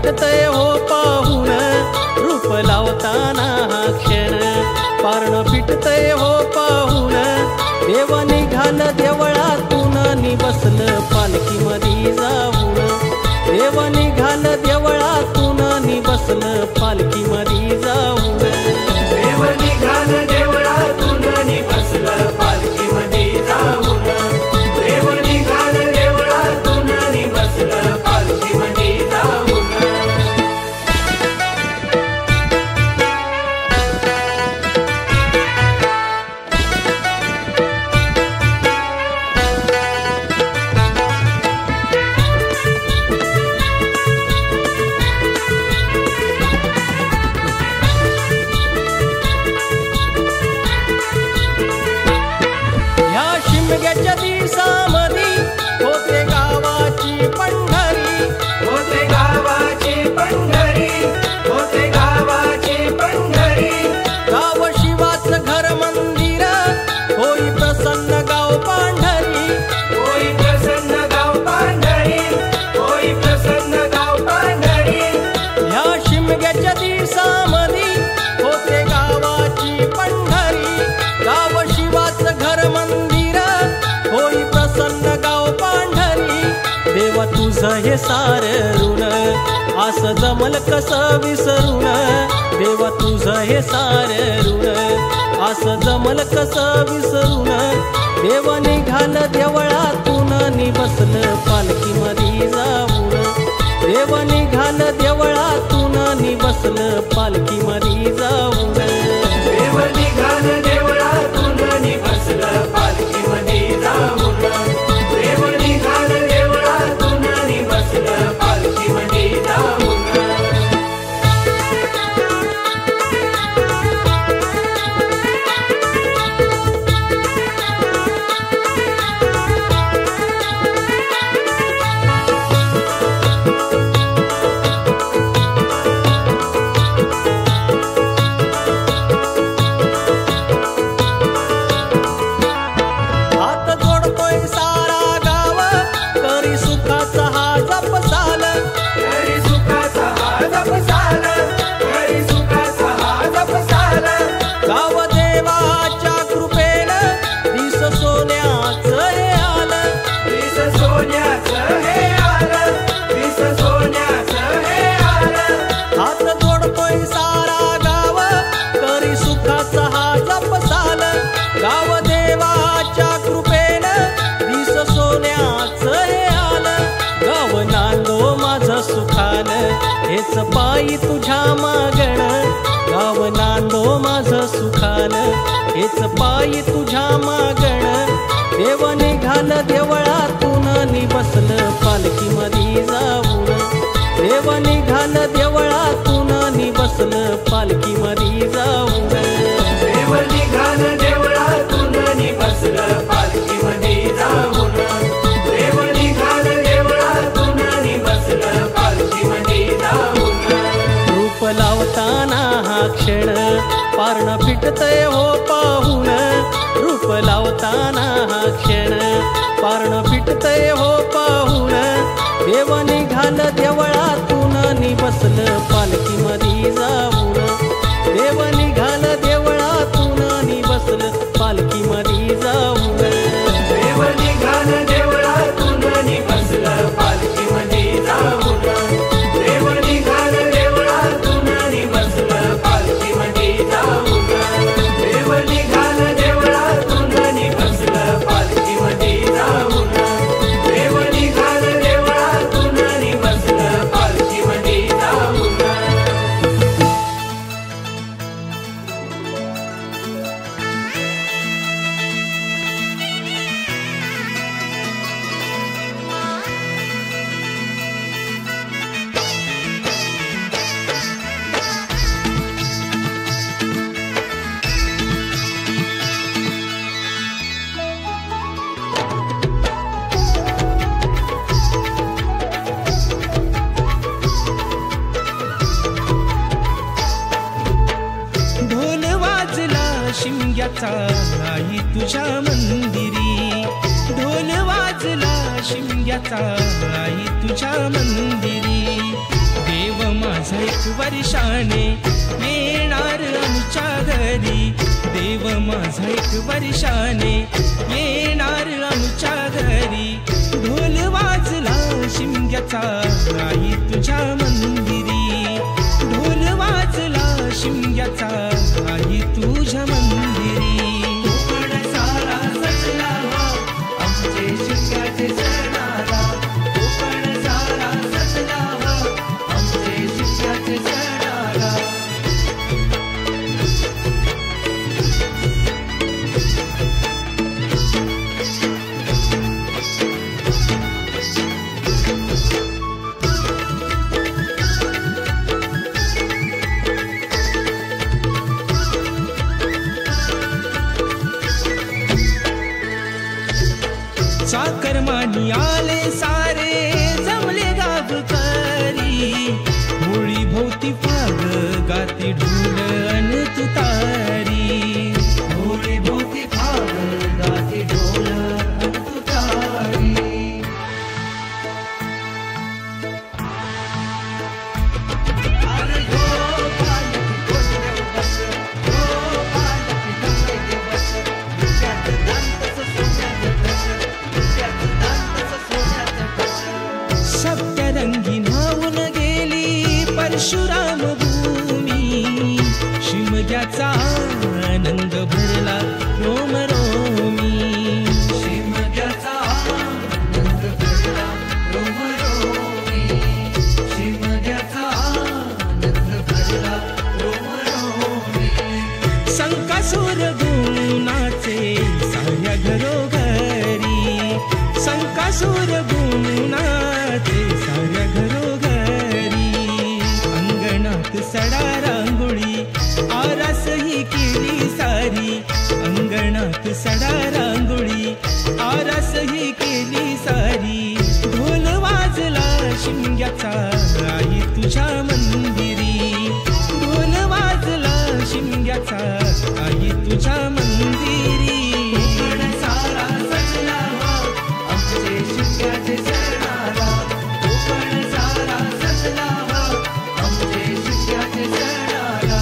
फिटतय हो पाहून, रूप लावताना हा क्षण पारण फिटतय हो पाहून. देव निघाल देवळातून नि बसलं पालखीमधी जाऊन. देव निघाल देवळातून नि बसलं पालखीमधी जाऊन. देव निघाल देवळातून नि बसलं पालखीमधी जाऊन. देव निघाल देवळातून नि बसलं पालखीमधी जाऊन. शिमग्याच्या दिवसामधी होते गावाची पंढरी. होते गावाची पंढरी. होते गावाची पंढरी. गाव शिवाचं घर मंदिर होई प्रसन्न गाव पांढरी. होई प्रसन्न गाव पांढरी. होई प्रसन्न गाव पांढरी. ह्या शिमग्याच्या दिवसामधी होते गावाची पंढरी. गाव शिवाचं घर मंदिर होई प्रसन्न गाव पांढरी. देवा तुझं हे सार ऋण असं जमल कसं विसरून. देवा तुझं हे सार ऋण असं जमल कसं विसरून. देव निघाल देवळातून नि बसलं पालखीमधी जाऊन. देव निघाल देवळातून नि बसलं पालखीमधी जाऊन. देव निघाल देवळातून नि बसलं पालखीमधी जाऊन. देव निघाल देवळातून नि बसलं पालखीमधी जाऊन. गाव देवाच्या कृपेनं दिस सोन्याचं हे आलं. गाव नांदो माझं सुखानं हेच पायी तुझ्या मागण. गाव नांदो माझं सुखानं हेच पायी तुझ्या मागण. देव निघाल देवळातून नि बसलं पालखीमधी जाऊन. देव निघाल देवळातून नि बसलं पालखीमधी जाऊन. देव निघाल देवळातून नि बसलं पालखीमधी जाऊन. देव निघाल देवळातून नि बसलं पालखीमधी जाऊन. रूप लावताना हा क्षण पारण फिटतय हो पाहून. रूप लावताना हा क्षण पारण फिटतय हो पाहून. देव निघाल देवळातून नि बसलं पालखीमधी जाऊन. देव निघाल देवळातून नि बसलं पालखीमधी जाऊन. देव निघाल देवळातून नि बसलं पालखीमधी जाऊन. देव निघाल देवळातून नि बसलं पालखीमधी जाऊन. देव निघाल देवळातून नि बसलं पालखीमधी जाऊन. देव निघाल देवळातून नि बसलं पालखीमधी जाऊन. शिमग्याचा आई तुझ्या मंदिरी. ढोल वाजला शिमग्याचा आई तुझ्या मंदिरी. देव माझा एक वर्षाने येणार आमच्या घरी, देव माझा एक वर्षाने येणार आमच्या घरी. ढोल वाजला शिमग्याचा आई तुझ्या मंदिरी, ढोल वाजला शिमग्याचा आई तुझ्या मंदिरी. कोकण सारा सजला आमचे शिमग्याचे सणाला, कोकण सारा सजला आमचे शिमग्याचे सणाला. चाकरमानी आले सारे जमले गावकरी, होळी भोवती फाग गाती ढोल अन तुतारी, होळी भोवती फाग गाती ढोल अन तुतारी. अरे हो पालकी कोंडे बस, हो पालकी गंगे बस, डोक्यात दांतच सोन्याचं कस, डोक्यात दांतच सोन्याचं कस. सप्तरंगी न्हावून गेली परशुराम भूमी, शिमग्याचा आनंद भरला रोम रोमी, शिमग्याचा आनंद भरला रोमरोमी, शिमग्याचा आनंद भरला रोमरोमी. संकासूर गुणाचे साऱ्या घरोघरी, संकासूर गुणाचे साऱ्या घरोघरी. अंगणात सडा रांगोळी आरास ही केली सारी, अंगणात सडा रांगोळी आरास ही केली सारी. ढोल वाजला शिमग्याचा आई तुझ्या मंदिरी, ढोल वाजला शिमग्याचा आई तुझ्या मंदिरी. कोकण सारा सजला आमचे शिमग्याचे सणाला, कोकण सारा सजला आमचे शिमग्याचे सणाला.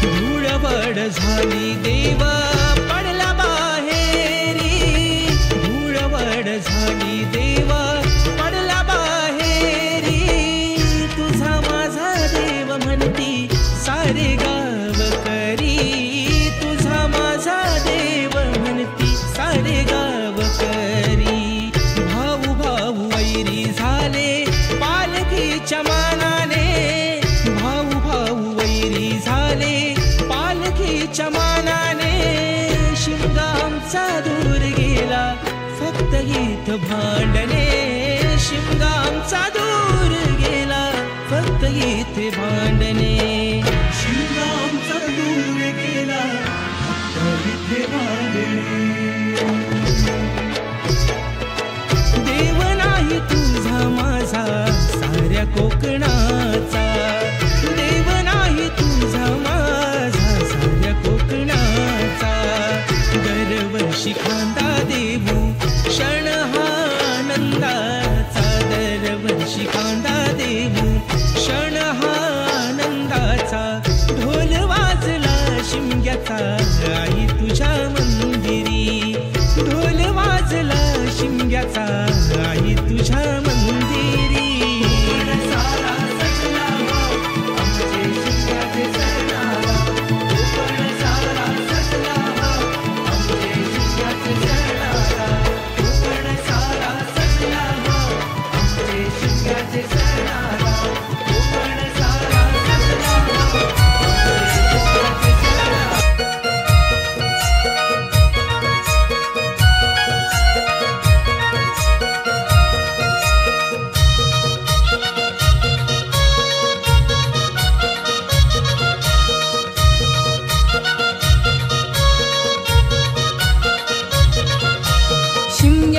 धूळवड झाली देव पडला बाहेरी, धूळवड झाली देव पडला बाहेरी. तुझा माझा देव म्हणती सारे गावकरी, तुझा माझा देव म्हणती सारे गावकरी. भाऊ भाऊ वैरी झाले पालखीच्या मानाने, भाऊ भाऊ वैरी झाले पालखीच्या मानाने. शिमगा आमचा दूर गेला फक्त गीत भांडणे, शिमगा आमचा दूर गेला फक्त गीत भांडणे. शिमगा आमचा दूर गेला फक्त इथे भांडणे. देव नाही तुझा माझा साऱ्या कोकणाचा, देव नाही तुझा माझा साऱ्या कोकणाचा. दरवर्षी खांदा देऊ क्षण हा आनंदाचा, दरवर्षी खांदा देऊ क्षण हा आनंदाचा. ढोल वाजला शिमग्याचा आई तुझ्या मंदिरी, ढोल वाजला शिमग्याचा आई तुझ्या मंदिरी. कोकण सारा सजला आमचे शिमग्याचे सणाला, कोकण सारा सजला आमचे शिमग्याचे सणाला, कोकण सारा सजला आमचे शिमग्याचे सणाला, कोकण सारा सजला आमचे शिमग्याचे सणाला.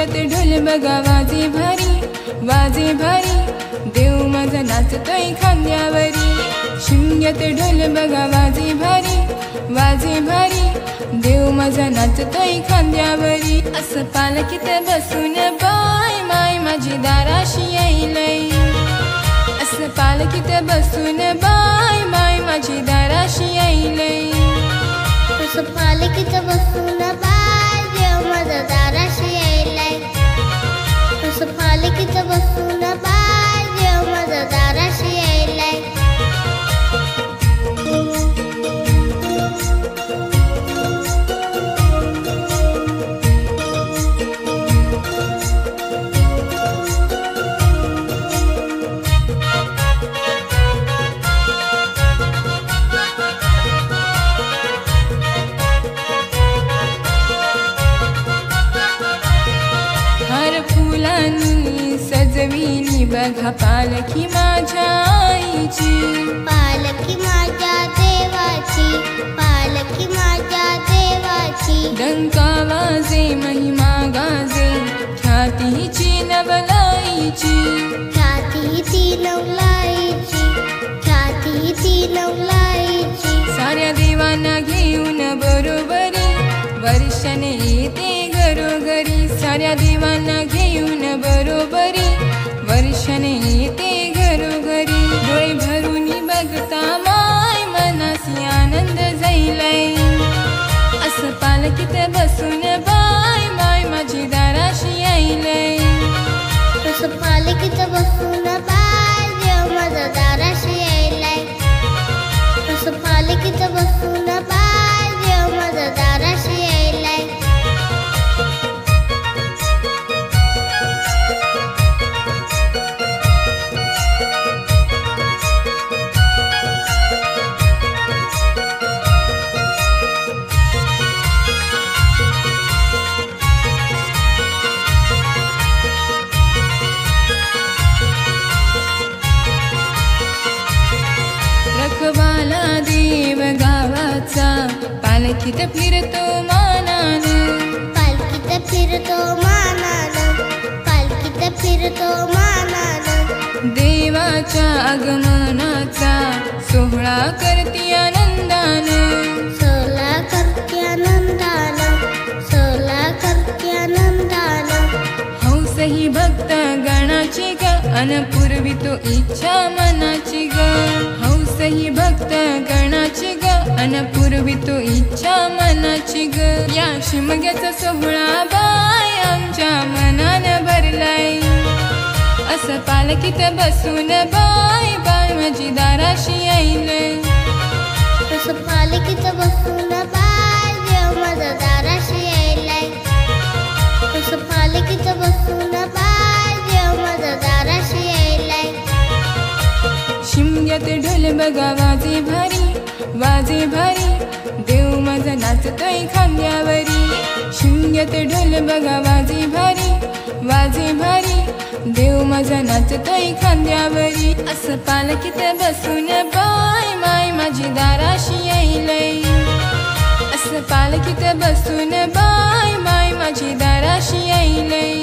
शिमग्यात ढोल बघा वाजे भारी, वाजे भारी, देव माझा नाचतोय खांद्यावरी. शिमग्यात ढोल बघा वाजे भारी, वाजे भारी, देव माझा नाचतोय खांद्यावरी. असं पालखीत बसून बाय माय माझी दाराशी येईलय. असं पालखीत बसून बाय माय माझी दाराशी येईलय. असं पालखीत बसून बाय देव माझा दाराशी येईलय. असं पालखीत बसून बाय देव माझा दाराशी येईलय. सजविली बघा पालखी माझ्या आईची. पालखी माझ्या देवाची, पालखी माझ्या देवाची. डंका वाजे महिमा गाजे ख्यातीची नवलाईची. ख्याती ती नवलाईची, ख्याती ती नवलाईची. साऱ्या देवांना घेऊन बरोबरी वर्षाने येते घरोघरी. साऱ्या देवांना घेऊन बरोबरी वर्षाने येते घरोघरी. डोळे भरून बघता माय मनासी आनंद जाईलय. असं पालखीत बसून बाय माय माझी दाराशी येईलय. असं पालखीत बसून बाय देव माझा दाराशी येईलय. असं पालखीत बसून बाय देव माझा दाराशी येईलय. रखवाला देव गावाचा पालखीत फिरतो मानानं. पालखीत फिरतो मानानं, पालखीत फिरतो मानानं. देवाच्या आगमनाचा सोहळा करती आनंदानं. सोला करते आनंदानं, सोला करते आनंदानं. हौस ही भक्त गणाची ग अन पूर्वी तो इच्छा मनाची ग. हौस ही भक्त गणाची ग अन पूर्वी तो इच्छा मनाची ग. या शिमग्याचा सोहळा बाय आमच्या मनानं भरलाय. असं पालखीत बसून बाय बाय माझी दाराशी येईलय. असं पालखीत बसून बाय देव माझा दाराशी येईलय. असं पालखीत बसून बाय देव माझा दाराशी येईलय. शिमग्यात ढोल बघा वाजे भारी, वाजे भारी, देव माझा नाचतोय खांद्यावरी. शिमग्यात ढोल बघा वाजे भारी, वाजे भारी, देव माझा नाचतोय खांद्यावरी. असं पालखीत बसून बाय माय माझी दाराशी येईलय. असं पालखीत बसून बाय माय माझी दाराशी येईलय.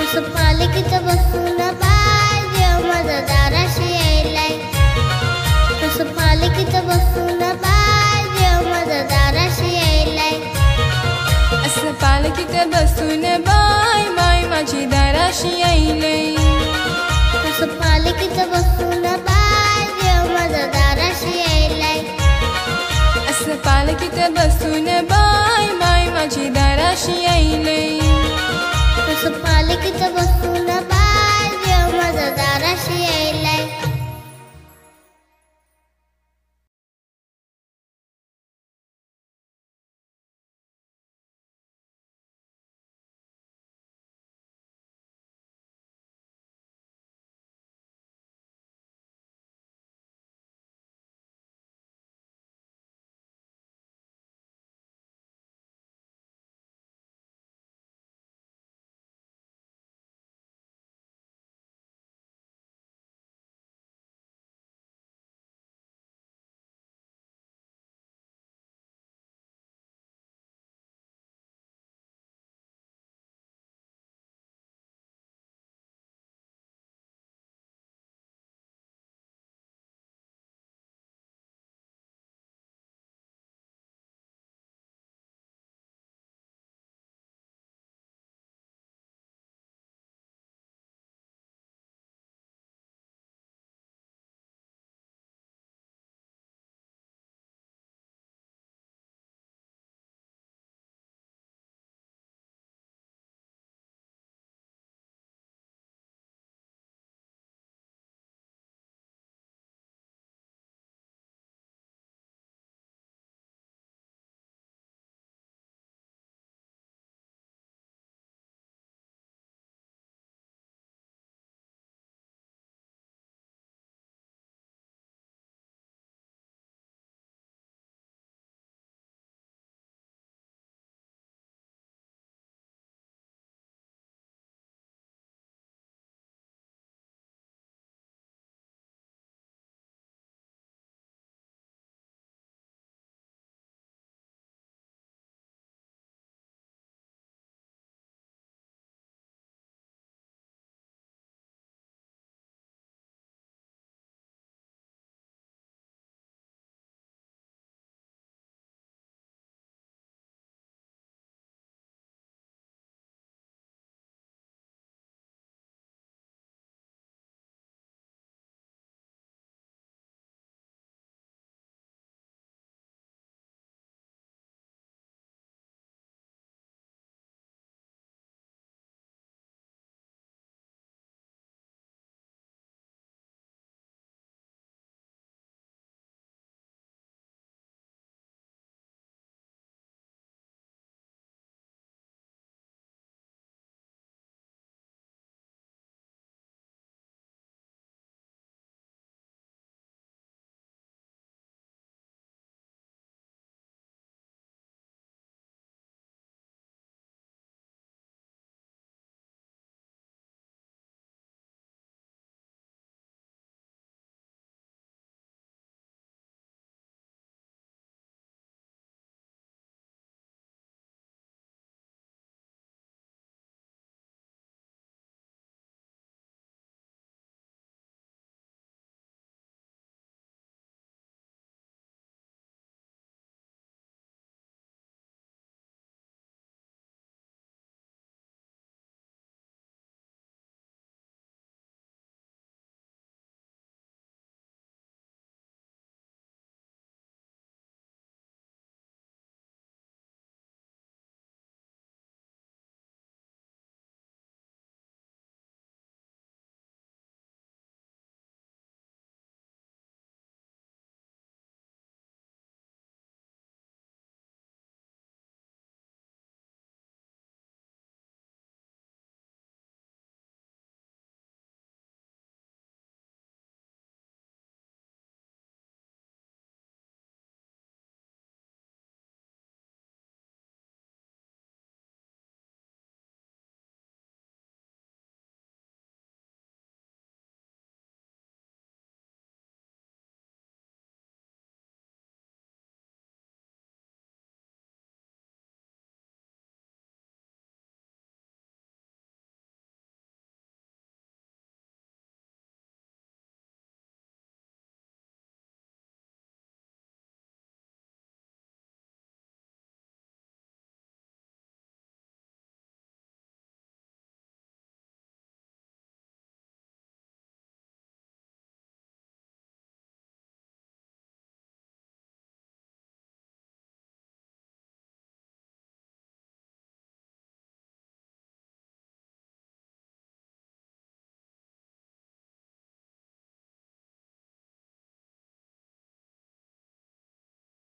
असं पालखीत बसून बाय देव माझा दाराशी येईलय. असं पालखीत बसून बाय देव माझा दाराशी येईलय. असं पालखीत बसून बाय माय माझी दाराशी येईलय. असं पालखीत बसून बाय देव माझा दाराशी येईलय. असं पालखीत बसून बाय माय माझी दाराशी येईलय.